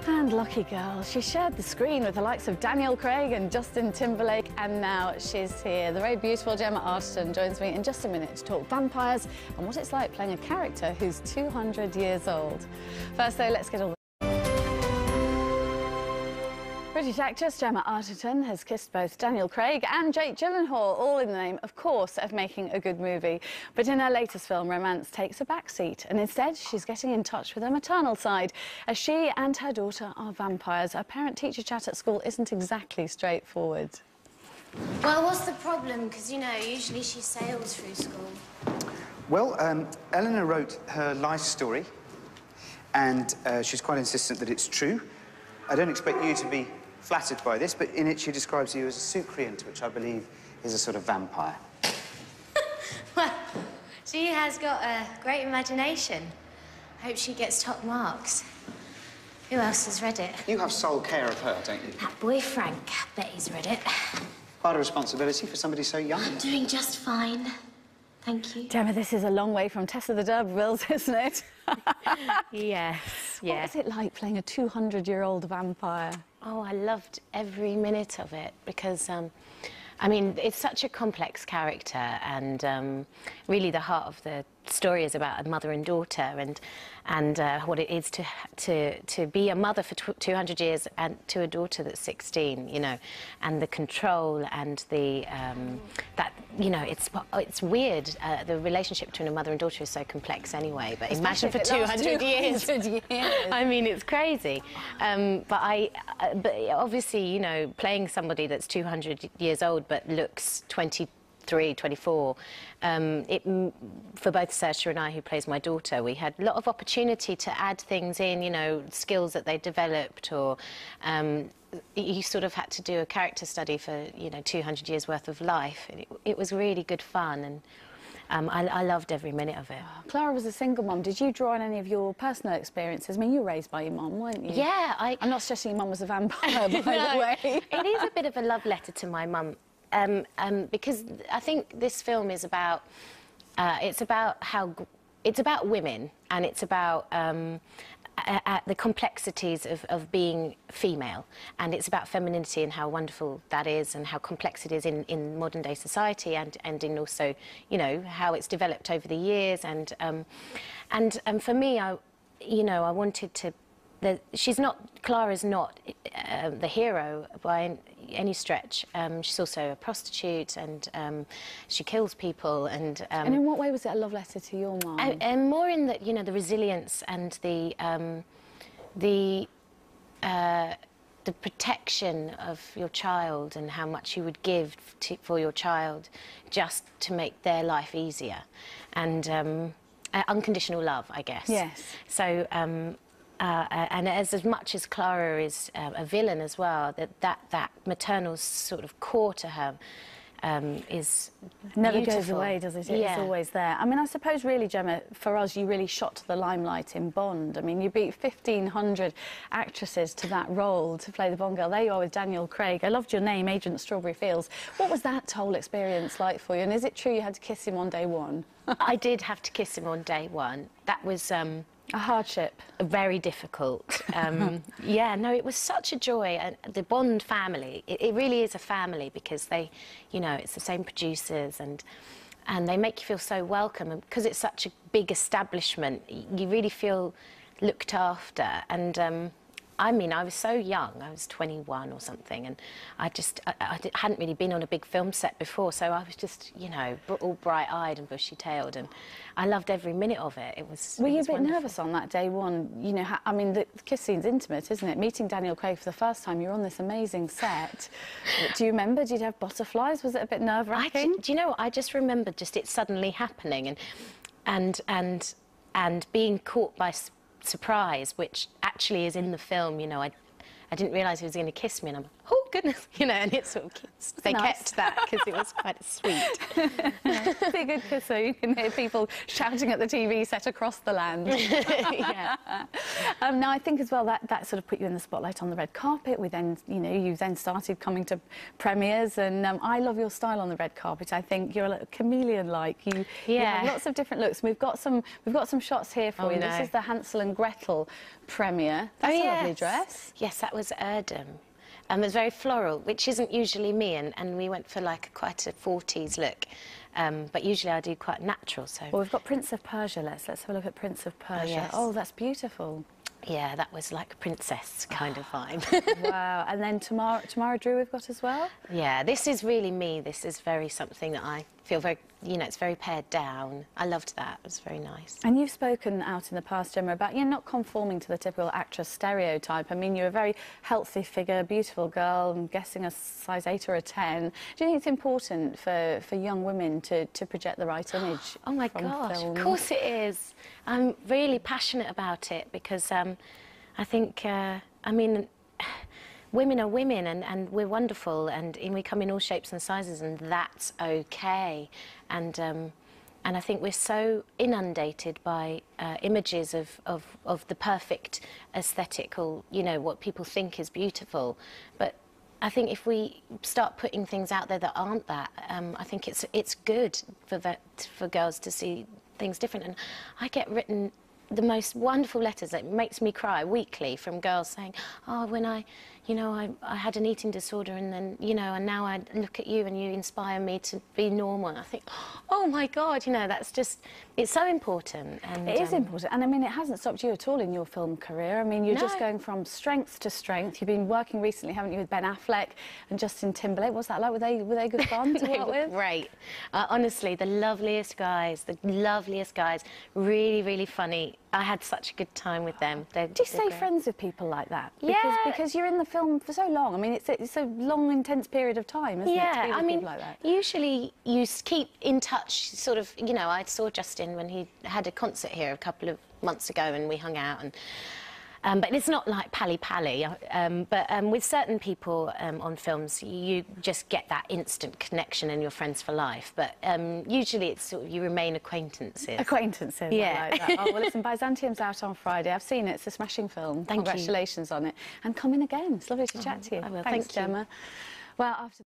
And lucky girl, she shared the screen with the likes of Daniel Craig and Justin Timberlake, and now she's here. The very beautiful Gemma Arterton joins me in just a minute to talk vampires and what it's like playing a character who's 200 years old. First though, let's get all British actress Gemma Arterton has kissed both Daniel Craig and Jake Gyllenhaal, all in the name, of course, of making a good movie. But in her latest film, romance takes a backseat, and instead she's getting in touch with her maternal side, as she and her daughter are vampires. Her parent-teacher chat at school isn't exactly straightforward. Well, what's the problem? Because, you know, usually she sails through school. Well, Eleanor wrote her life story, and she's quite insistent that it's true. I don't expect you to be flattered by this, but in it she describes you as a superiant, which I believe is a sort of vampire. Well, she has got a great imagination. I hope she gets top marks. Who else has read it? You have sole care of her, don't you? That boy Frank. I bet he's read it. Quite a responsibility for somebody so young. I'm doing just fine. Thank you. Gemma, this is a long way from Tessa the D'Urbervilles, isn't it? Yes, yeah. What was it like playing a 200-year-old vampire? Oh, I loved every minute of it because, I mean, it's such a complex character, and really the heart of the story is about a mother and daughter, and what it is to be a mother for 200 years and to a daughter that's 16, you know, and the control and the that, you know, it's weird. The relationship between a mother and daughter is so complex anyway. But imagine for 200 years. I mean, it's crazy. But obviously, you know, playing somebody that's 200 years old but looks 23, 24, for both Saoirse and I, who plays my daughter, we had a lot of opportunity to add things in, you know, skills that they developed, or you sort of had to do a character study for, you know, 200 years worth of life. It was really good fun, and I loved every minute of it. Clara was a single mum. Did you draw on any of your personal experiences? I mean, you were raised by your mum, weren't you? Yeah. I'm not suggesting your mum was a vampire, by the way. It is a bit of a love letter to my mum. Because I think this film is about, it's about women, and it's about the complexities of being female, and it's about femininity and how wonderful that is, and how complex it is in modern day society, and in also, you know, how it's developed over the years, and for me, you know, I wanted to. Clara's not the hero by any stretch. She's also a prostitute, and she kills people. And in what way was it a love letter to your mum? And more in the, you know, the resilience and the protection of your child, and how much you would give for your child just to make their life easier, and unconditional love, I guess. Yes. So. And as much as Clara is a villain as well, that maternal sort of core to her is never beautiful. goes away, does it? Yeah. It's always there. I mean, I suppose really, Gemma, for us, you really shot to the limelight in Bond. I mean, you beat 1,500 actresses to that role to play the Bond girl. There you are with Daniel Craig. I loved your name, Agent Strawberry Fields. What was that whole experience like for you? And is it true you had to kiss him on day one? I did have to kiss him on day one. That was a hardship. Very difficult. Yeah, no, it was such a joy. And the Bond family, it really is a family, because they, you know, it's the same producers, and they make you feel so welcome. And because it's such a big establishment, you really feel looked after. And I mean, I was so young. I was 21 or something, and I hadn't really been on a big film set before, so I was just, you know, all bright-eyed and bushy-tailed, and I loved every minute of it. It was. Were you a bit wonderful. nervous on that day one? You know, I mean, the kiss scene's intimate, isn't it? Meeting Daniel Craig for the first time, you're on this amazing set. Do you remember? Did you have butterflies? Was it a bit nerve-wracking? Do you know what? I just remembered just it suddenly happening, and being caught by surprise, which actually is in the film. You know, I didn't realise he was going to kiss me, and I'm, oh, goodness, you know, and it sort of they nice. kept that because it was quite sweet. Be a good kiss, so you can hear people shouting at the TV set across the land. Yeah. Now, I think as well that sort of put you in the spotlight on the red carpet. We then, you know, you then started coming to premieres, and I love your style on the red carpet. I think you're a little chameleon-like. You have lots of different looks. We've got some shots here for you. No. This is the Hansel and Gretel premiere. That's a lovely dress. Yes, that was Erdem. It was very floral, which isn't usually me, and we went for like quite a 40s look. But usually I do quite natural, so... Well, we've got Prince of Persia. Let's have a look at Prince of Persia. Yes. Oh, that's beautiful. Yeah, that was like a princess kind of vibe. Wow. And then Tamara Drew we've got as well? Yeah, this is really me. This is very something that I feel very, you know, it's very pared down. I loved that. It was very nice. And you've spoken out in the past, Gemma, about you're not conforming to the typical actress stereotype. I mean, you're a very healthy figure, beautiful girl, I'm guessing a size 8 or a 10. Do you think it's important for young women to project the right image? Oh my from gosh, film? of course it is. I'm really passionate about it because I think, I mean, women are women and we're wonderful and we come in all shapes and sizes and that's okay. And I think we're so inundated by images of the perfect aesthetic or, you know, what people think is beautiful. But I think if we start putting things out there that aren't that, I think it's good for girls to see things different. And I get written the most wonderful letters that makes me cry weekly from girls saying, oh, when I had an eating disorder and then, you know, and now I look at you and you inspire me to be normal. And I think, oh my God, you know, that's just, it's so important. And it is important. And I mean, it hasn't stopped you at all in your film career. I mean, you're No. just going from strength to strength. You've been working recently, haven't you, with Ben Affleck and Justin Timberlake. What's that like? Were they good fun to They work were with? great. Honestly, the loveliest guys, really, really funny. I had such a good time with them. Do you stay friends with people like that? Yeah. Because you're in the film for so long. I mean, it's a long, intense period of time, isn't it, to be with I mean, people like that? usually you keep in touch, sort of, you know, I saw Justin when he had a concert here a couple of months ago and we hung out and... but it's not like pally-pally, but with certain people on films, you just get that instant connection and you're friends for life. But usually it's sort of, you remain acquaintances. Acquaintances, Yeah. I like that. Oh, well, listen, Byzantium's out on Friday. I've seen it. It's a smashing film. Thank you. Congratulations on it. And come in again. It's lovely to chat to you. I will. Thanks, Thank you. Gemma. Well, after